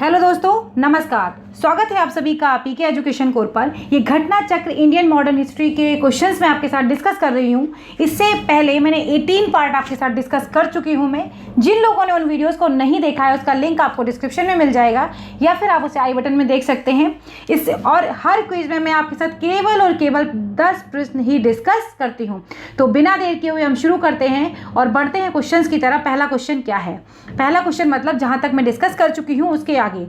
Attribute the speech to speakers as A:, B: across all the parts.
A: Hello दोस्तों, नमस्कार। स्वागत है आप सभी का पीके एजुकेशन कोर पर। ये घटना चक्र इंडियन मॉडर्न हिस्ट्री के क्वेश्चंस मैं आपके साथ डिस्कस कर रही हूँ। इससे पहले मैंने 18 पार्ट आपके साथ डिस्कस कर चुकी हूँ मैं। जिन लोगों ने उन वीडियोस को नहीं देखा है उसका लिंक आपको डिस्क्रिप्शन में मिल जाएगा या फिर आप उसे आई बटन में देख सकते हैं। इस और हर क्विज में मैं आपके साथ केवल और केवल 10 प्रश्न ही डिस्कस करती हूँ। तो बिना देर किए हुए हम शुरू करते हैं और बढ़ते हैं क्वेश्चंस की तरफ। पहला क्वेश्चन क्या है? पहला क्वेश्चन मतलब जहाँ तक मैं डिस्कस कर चुकी हूँ उसके आगे,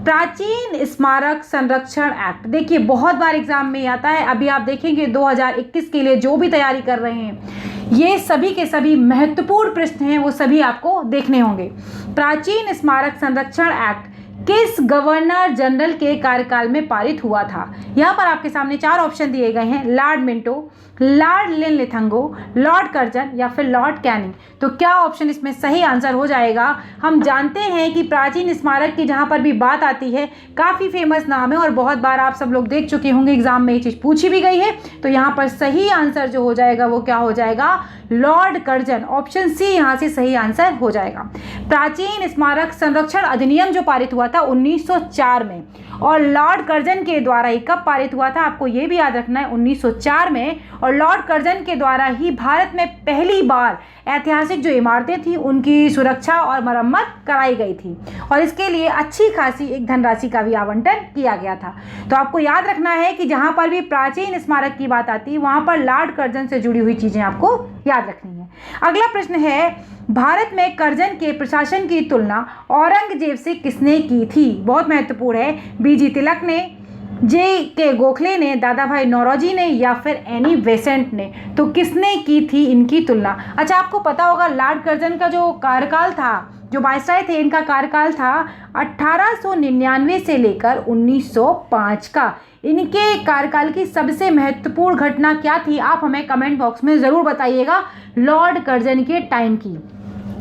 A: प्राचीन स्मारक संरक्षण एक्ट। देखिए बहुत बार एग्जाम में आता है। अभी आप देखेंगे 2021 के लिए जो भी तैयारी कर रहे हैं, ये सभी के सभी महत्वपूर्ण प्रश्न हैं, वो सभी आपको देखने होंगे। प्राचीन स्मारक संरक्षण एक्ट किस गवर्नर जनरल के कार्यकाल में पारित हुआ था? यहाँ पर आपके सामने 4 ऑप्शन दिए गए हैं, Lord Minto, Lord Linlithgow, Lord Curzon या फिर लॉर्ड कैनिंग। तो क्या ऑप्शन इसमें सही आंसर हो जाएगा? हम जानते हैं कि प्राचीन स्मारक की जहाँ पर भी बात आती है, काफ़ी फेमस नाम है और बहुत बार आप सब लोग देख चुके होंगे, एग्जाम में ये चीज़ पूछी भी गई है। तो यहाँ पर सही आंसर जो हो जाएगा वो क्या हो जाएगा? Lord Curzon. ऑप्शन सी यहाँ से सही आंसर हो जाएगा। प्राचीन स्मारक संरक्षण अधिनियम जो पारित हुआ था 1904 में, और लॉर्ड कर्जन के द्वारा ही कब पारित हुआ था आपको ये भी याद रखना है, 1904 में। और लॉर्ड कर्जन के द्वारा ही भारत में पहली बार ऐतिहासिक जो इमारतें थी उनकी सुरक्षा और मरम्मत कराई गई थी और इसके लिए अच्छी खासी एक धनराशि का भी आवंटन किया गया था। तो आपको याद रखना है कि जहाँ पर भी प्राचीन स्मारक की बात आती है वहाँ पर लॉर्ड कर्जन से जुड़ी हुई चीज़ें आपको याद रखनी है। अगला प्रश्न है, भारत में कर्जन के प्रशासन की तुलना औरंगजेब से किसने की थी? बहुत महत्वपूर्ण है। बीजी तिलक ने, जे के गोखले ने, दादा भाई नौरोजी ने या फिर एनी बेसेंट ने? तो किसने की थी इनकी तुलना? अच्छा, आपको पता होगा लॉर्ड कर्जन का जो कार्यकाल था, जो वायसराय थे, इनका कार्यकाल था 1899 से लेकर 1905 का। इनके कार्यकाल की सबसे महत्वपूर्ण घटना क्या थी? आप हमें कमेंट बॉक्स में ज़रूर बताइएगा लॉर्ड कर्जन के टाइम की।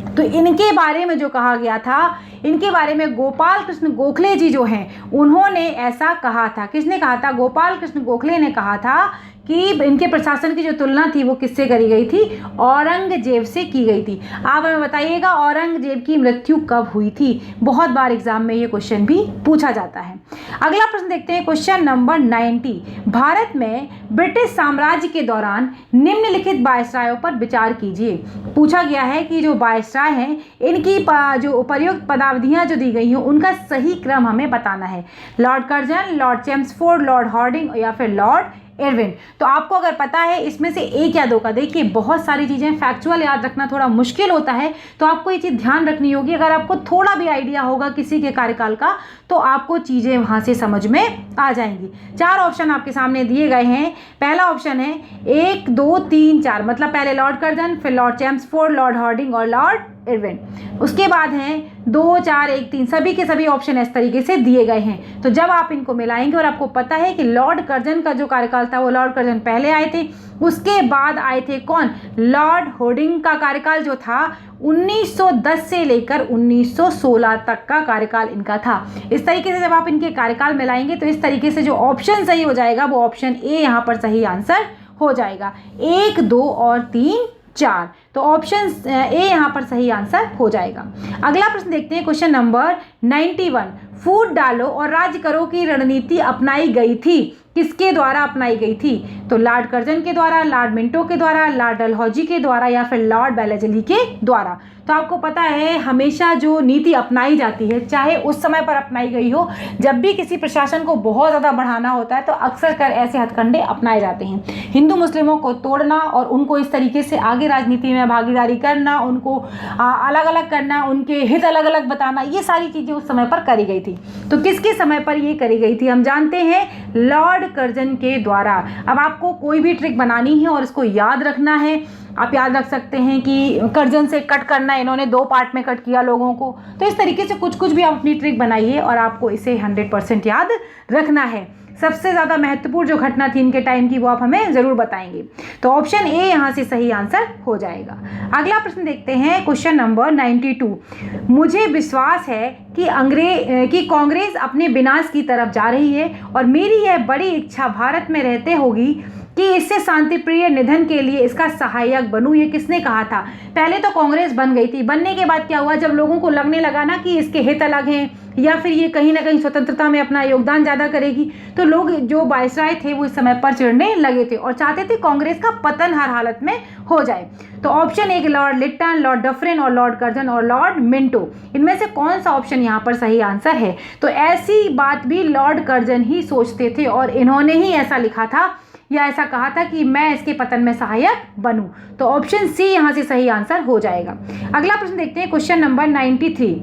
A: तो इनके बारे में जो कहा गया था, इनके बारे में गोपाल कृष्ण गोखले जी जो हैं उन्होंने ऐसा कहा था। किसने कहा था? गोपाल कृष्ण गोखले ने कहा था कि इनके प्रशासन की जो तुलना थी वो किससे करी गई थी? औरंगजेब से की गई थी। आप हमें बताइएगा औरंगजेब की मृत्यु कब हुई थी? बहुत बार एग्जाम में ये क्वेश्चन भी पूछा जाता है। अगला प्रश्न देखते हैं, क्वेश्चन नंबर 90। भारत में ब्रिटिश साम्राज्य के दौरान निम्नलिखित वायसरायों पर विचार कीजिए। पूछा गया है कि जो वायसराय हैं इनकी जो उपर्युक्त पदावधियां जो दी गई हैं उनका सही क्रम हमें बताना है। Lord Curzon, Lord Chelmsford, Lord Harding या फिर लॉर्ड इरविन। तो आपको अगर पता है इसमें से एक या दो का, देखिए बहुत सारी चीज़ें फैक्चुअल याद रखना थोड़ा मुश्किल होता है, तो आपको ये चीज़ ध्यान रखनी होगी। अगर आपको थोड़ा भी आइडिया होगा किसी के कार्यकाल का तो आपको चीज़ें वहाँ से समझ में आ जाएंगी। 4 ऑप्शन आपके सामने दिए गए हैं। पहला ऑप्शन है 1, 2, 3, 4, मतलब पहले लॉर्ड कर्जन, फिर लॉर्ड चेम्सफोर्ड, लॉर्ड हॉर्डिंग और लॉर्ड इरविन। उसके बाद हैं 2, 4, 1, 3, सभी के सभी ऑप्शन इस तरीके से दिए गए हैं। तो जब आप इनको मिलाएंगे और आपको पता है कि लॉर्ड कर्जन का जो कार्यकाल था वो लॉर्ड कर्जन पहले आए थे, उसके बाद आए थे कौन? लॉर्ड हॉर्डिंग का कार्यकाल जो था 1910 से लेकर 1916 तक का कार्यकाल इनका था। इस तरीके से जब आप इनके कार्यकाल मिलाएंगे तो इस तरीके से जो ऑप्शन सही हो जाएगा वो ऑप्शन ए यहाँ पर सही आंसर हो जाएगा। 1, 2 और 3, 4, तो ऑप्शन ए यहाँ पर सही आंसर हो जाएगा। अगला प्रश्न देखते हैं, क्वेश्चन नंबर 91। फूट डालो और राज्य करो की रणनीति अपनाई गई थी, किसके द्वारा अपनाई गई थी? तो लॉर्ड कर्जन के द्वारा, लॉर्ड मिंटो के द्वारा, लॉर्ड डलहौजी के द्वारा या फिर लॉर्ड बेलेजली के द्वारा? तो आपको पता है हमेशा जो नीति अपनाई जाती है, चाहे उस समय पर अपनाई गई हो, जब भी किसी प्रशासन को बहुत ज़्यादा बढ़ाना होता है तो अक्सर कर ऐसे हथकंडे अपनाए जाते हैं। हिंदू मुस्लिमों को तोड़ना और उनको इस तरीके से आगे राजनीति में भागीदारी करना, उनको अलग अलग करना, उनके हित अलग अलग बताना, ये सारी चीज़ें उस समय पर करी गई थी। तो किसके समय पर ये करी गई थी? हम जानते हैं लॉर्ड कर्जन के द्वारा। अब आपको कोई भी ट्रिक बनानी है और इसको याद रखना है। आप याद रख सकते हैं कि कर्जन से कट करना, इन्होंने 2 पार्ट में कट किया लोगों को। तो इस तरीके से कुछ भी आप अपनी ट्रिक बनाइए और आपको इसे 100% याद रखना है। सबसे ज़्यादा महत्वपूर्ण जो घटना थी इनके टाइम की वो आप हमें ज़रूर बताएंगे। तो ऑप्शन ए यहाँ से सही आंसर हो जाएगा। अगला प्रश्न देखते हैं, क्वेश्चन नंबर 92। मुझे विश्वास है कि कांग्रेस अपने विनाश की तरफ जा रही है और मेरी यह बड़ी इच्छा भारत में रहते होगी कि इससे शांतिप्रिय निधन के लिए इसका सहायक बनूं, ये किसने कहा था? पहले तो कांग्रेस बन गई थी, बनने के बाद क्या हुआ, जब लोगों को लगने लगा ना कि इसके हित अलग हैं या फिर ये कहीं ना कहीं स्वतंत्रता में अपना योगदान ज़्यादा करेगी, तो लोग जो वायसराय थे वो इस समय पर चिढ़ने लगे थे और चाहते थे कांग्रेस का पतन हर हालत में हो जाए। तो option 1 Lord Lytton, Lord Dufferin और लॉर्ड कर्जन और लॉर्ड मिंटो, इनमें से कौन सा ऑप्शन यहाँ पर सही आंसर है? तो ऐसी बात भी लॉर्ड कर्जन ही सोचते थे और इन्होंने ही ऐसा लिखा था या ऐसा कहा था कि मैं इसके पतन में सहायक बनूं। तो ऑप्शन सी यहाँ से सही आंसर हो जाएगा। अगला प्रश्न देखते हैं, क्वेश्चन नंबर 93।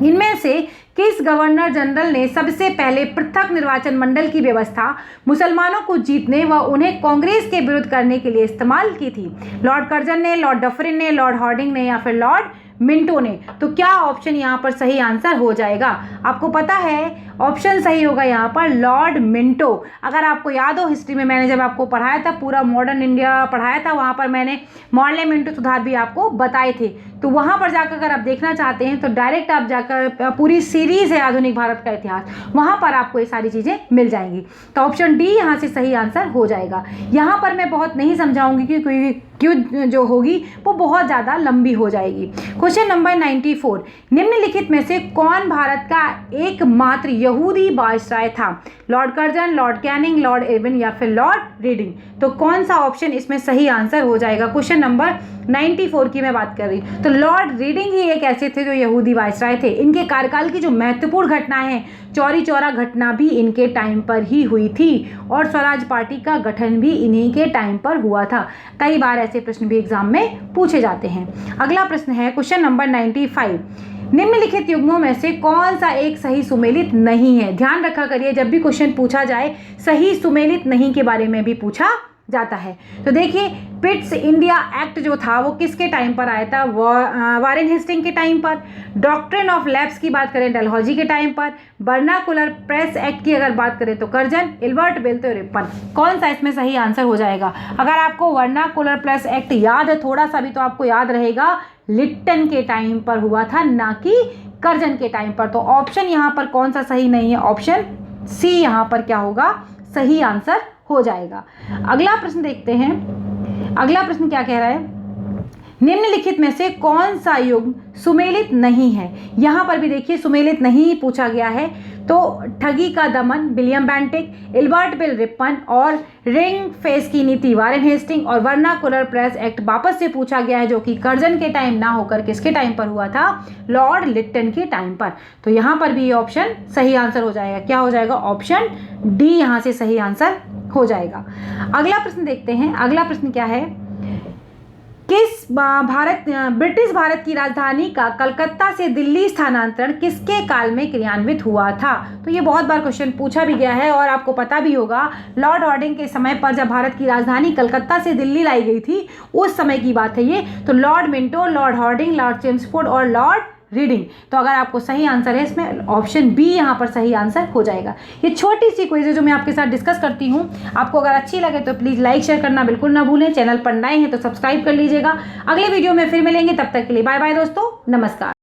A: इनमें से किस गवर्नर जनरल ने सबसे पहले पृथक निर्वाचन मंडल की व्यवस्था मुसलमानों को जीतने व उन्हें कांग्रेस के विरुद्ध करने के लिए इस्तेमाल की थी? लॉर्ड कर्जन ने, लॉर्ड डफरिन ने, लॉर्ड हॉर्डिंग ने या फिर लॉर्ड मिंटो ने? तो क्या ऑप्शन यहाँ पर सही आंसर हो जाएगा? आपको पता है ऑप्शन सही होगा यहाँ पर लॉर्ड मिंटो। अगर आपको याद हो, हिस्ट्री में मैंने जब आपको पढ़ाया था, पूरा मॉडर्न इंडिया पढ़ाया था, वहाँ पर मैंने मॉर्ले मिंटो सुधार भी आपको बताए थे। तो वहाँ पर जाकर अगर आप देखना चाहते हैं तो डायरेक्ट आप जाकर, पूरी सीरीज़ है आधुनिक भारत का इतिहास, वहाँ पर आपको ये सारी चीज़ें मिल जाएंगी। तो ऑप्शन डी यहाँ से सही आंसर हो जाएगा। यहाँ पर मैं बहुत नहीं समझाऊंगी क्योंकि क्यों जो होगी वो बहुत ज़्यादा लंबी हो जाएगी। क्वेश्चन नंबर 94, निम्नलिखित में से कौन भारत का एकमात्र यहूदी वायसराय था? Lord Curzon, Lord Canning, Lord Irwin या फिर लॉर्ड रीडिंग? तो कौन सा ऑप्शन इसमें सही आंसर हो जाएगा? क्वेश्चन नंबर 94 की मैं बात कर रही हूँ। तो लॉर्ड रीडिंग ही एक ऐसे थे जो यहूदी वायसराय थे। इनके कार्यकाल की जो महत्वपूर्ण घटनाएं हैं, चौरी चौरा घटना भी इनके टाइम पर ही हुई थी और स्वराज पार्टी का गठन भी इन्हीं के टाइम पर हुआ था। कई बार ऐसे प्रश्न भी एग्जाम में पूछे जाते हैं। अगला प्रश्न है क्वेश्चन नंबर 95, निम्नलिखित युग्मों में से कौन सा एक सही सुमेलित नहीं है? ध्यान रखा करिए, जब भी क्वेश्चन पूछा जाए सही सुमेलित नहीं के बारे में भी पूछा जाता है। तो देखिए, पिट्स इंडिया एक्ट जो था वो किसके टाइम पर आया था? वारेन हेस्टिंग के टाइम पर। डॉक्ट्रिन ऑफ लैप्स की बात करें डलहौजी के टाइम पर। बर्नाकुलर प्रेस एक्ट की अगर बात करें तो कर्जन, इल्बर्ट बेल्ट और रिपन। कौन सा इसमें सही आंसर हो जाएगा? अगर आपको वर्नाकुलर प्रेस एक्ट याद है थोड़ा सा भी, तो आपको याद रहेगा लिट्टन के टाइम पर हुआ था, ना कि कर्जन के टाइम पर। तो ऑप्शन यहाँ पर कौन सा सही नहीं है? ऑप्शन सी यहाँ पर क्या होगा? सही आंसर हो जाएगा। अगला प्रश्न देखते हैं। अगला प्रश्न क्या कह रहा है? निम्नलिखित में से कौन सा युग्म सुमेलित नहीं है? यहाँ पर भी देखिए सुमेलित नहीं पूछा गया है। तो ठगी का दमन William Bentinck, Ilbert bill Ripon और रिंग फेस की नीति वारेन हेस्टिंग और वर्नाकुलर प्रेस एक्ट वापस से पूछा गया है, जो कि कर्जन के टाइम ना होकर किसके टाइम पर हुआ था? लॉर्ड लिट्टन के टाइम पर। तो यहाँ पर भी ये ऑप्शन सही आंसर हो जाएगा। क्या हो जाएगा? ऑप्शन डी यहाँ से सही आंसर हो जाएगा। अगला प्रश्न देखते हैं। अगला प्रश्न क्या है? ब्रिटिश भारत की राजधानी का कलकत्ता से दिल्ली स्थानांतरण किसके काल में क्रियान्वित हुआ था? तो ये बहुत बार क्वेश्चन पूछा भी गया है और आपको पता भी होगा, लॉर्ड हॉर्डिंग के समय पर जब भारत की राजधानी कलकत्ता से दिल्ली लाई गई थी, उस समय की बात है ये। तो Lord Minto, Lord Harding, Lord Chelmsford और लॉर्ड रीडिंग। तो अगर आपको सही आंसर है इसमें, ऑप्शन बी यहाँ पर सही आंसर हो जाएगा। ये छोटी सी क्विज है जो मैं आपके साथ डिस्कस करती हूँ। आपको अगर अच्छी लगे तो प्लीज़ लाइक शेयर करना बिल्कुल ना भूलें। चैनल पर नए हैं तो सब्सक्राइब कर लीजिएगा। अगले वीडियो में फिर मिलेंगे, तब तक के लिए बाय बाय दोस्तों, नमस्कार।